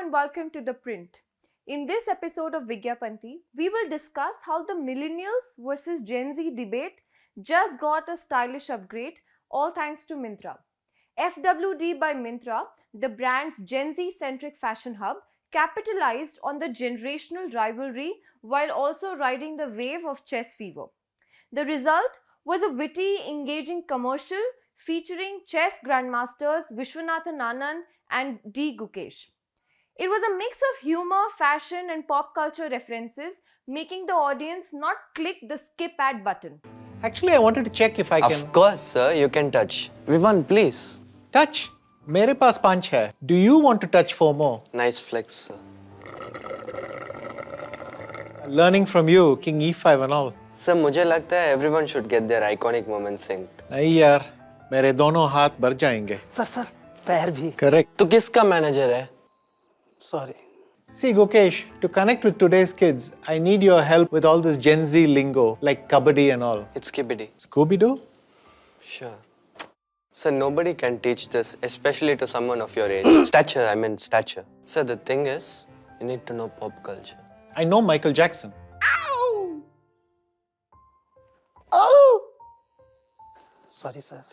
and welcome to The Print. In this episode of Vigyapanti, we will discuss how the millennials versus Gen Z debate just got a stylish upgrade, all thanks to Myntra. FWD by Myntra, the brand's Gen Z-centric fashion hub, capitalized on the generational rivalry while also riding the wave of chess fever. The result was a witty, engaging commercial featuring chess grandmasters Vishwanathan Anand and D. Gukesh. It was a mix of humor, fashion, and pop culture references, making the audience not click the skip ad button. Actually, I wanted to check if I can... Of course, sir, you can touch. Vivan, please. Touch? मेरे पास 5 है. Do you want to touch 4 more? Nice flex, sir. Learning from you, King E5 and all. Sir, मुझे लगता है everyone should get their iconic moments synced. नहीं यार, मेरे दोनों हाथ भर जाएंगे. सर पैर भी. Correct. तो किसका मैनेजर है? Sorry. See, Gukesh, to connect with today's kids, I need your help with all this Gen Z lingo, like kabaddi and all. It's Skibidi. Scooby-Doo? Sure. Sir, nobody can teach this, especially to someone of your age. Stature. Sir, the thing is, you need to know pop culture. I know Michael Jackson. Sorry, sir.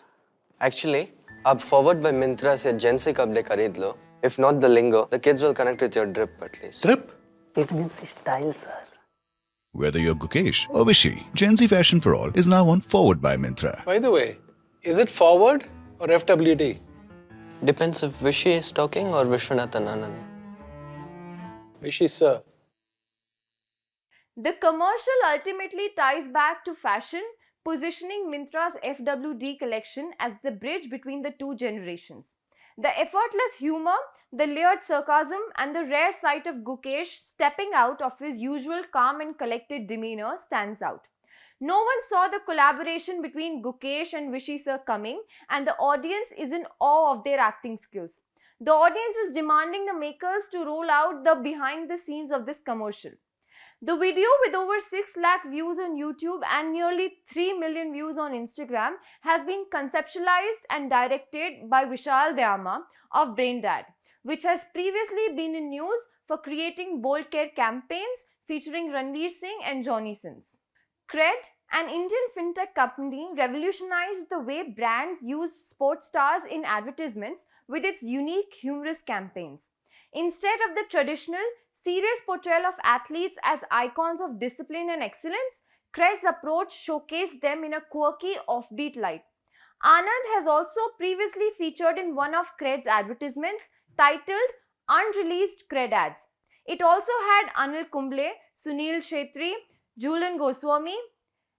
Actually, अब forward by Myntra से Gen Z कपड़े खरीद लो. If not the lingo, the kids will connect with your drip at least. Drip? It means style, sir. Whether you're Gukesh or Vishy, Gen Z Fashion for All is now on Forward by Myntra. By the way, is it forward or FWD? Depends if Vishy is talking or Vishwanathan Anand. Vishy, sir. The commercial ultimately ties back to fashion, positioning Myntra's FWD collection as the bridge between the two generations. The effortless humor, the layered sarcasm, and the rare sight of Gukesh stepping out of his usual calm and collected demeanor stands out. No one saw the collaboration between Gukesh and Vishy sir coming, and the audience is in awe of their acting skills. The audience is demanding the makers to roll out the behind the scenes of this commercial. The video, with over 6 lakh views on YouTube and nearly 3 million views on Instagram, has been conceptualized and directed by Vishal Dayama of Braindad, which has previously been in news for creating bold care campaigns featuring Ranveer Singh and Johnny Sins. Cred, an Indian fintech company, revolutionized the way brands use sports stars in advertisements with its unique humorous campaigns. Instead of the traditional serious portrayal of athletes as icons of discipline and excellence, Cred's approach showcased them in a quirky, offbeat light. Anand has also previously featured in one of Cred's advertisements titled Unreleased Cred Ads. It also had Anil Kumble, Sunil Shetty, Jhulan Goswami,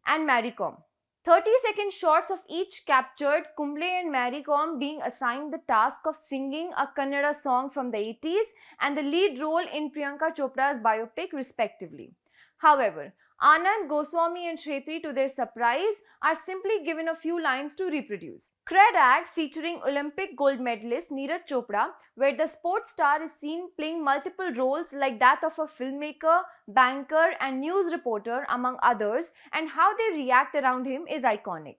and Mary Kom. 30-second shots of each captured Kumble and Mary Kom being assigned the task of singing a Kannada song from the 80s and the lead role in Priyanka Chopra's biopic respectively. However, Anand, Goswami and Shetty, to their surprise, are simply given a few lines to reproduce. Cred ad featuring Olympic gold medalist Neeraj Chopra, where the sports star is seen playing multiple roles like that of a filmmaker, banker and news reporter among others, and how they react around him is iconic.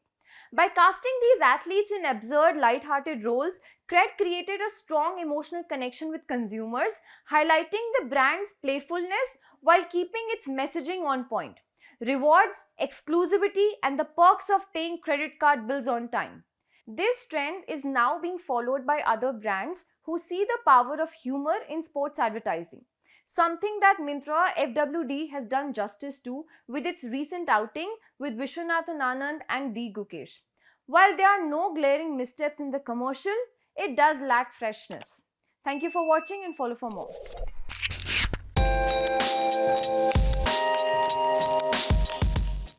By casting these athletes in absurd, light-hearted roles, Cred created a strong emotional connection with consumers, highlighting the brand's playfulness while keeping its messaging on point. Rewards, exclusivity, and the perks of paying credit card bills on time. This trend is now being followed by other brands who see the power of humor in sports advertising. Something that Myntra FWD has done justice to with its recent outing with Vishwanathan Anand and D. Gukesh. While there are no glaring missteps in the commercial, it does lack freshness. Thank you for watching and follow for more.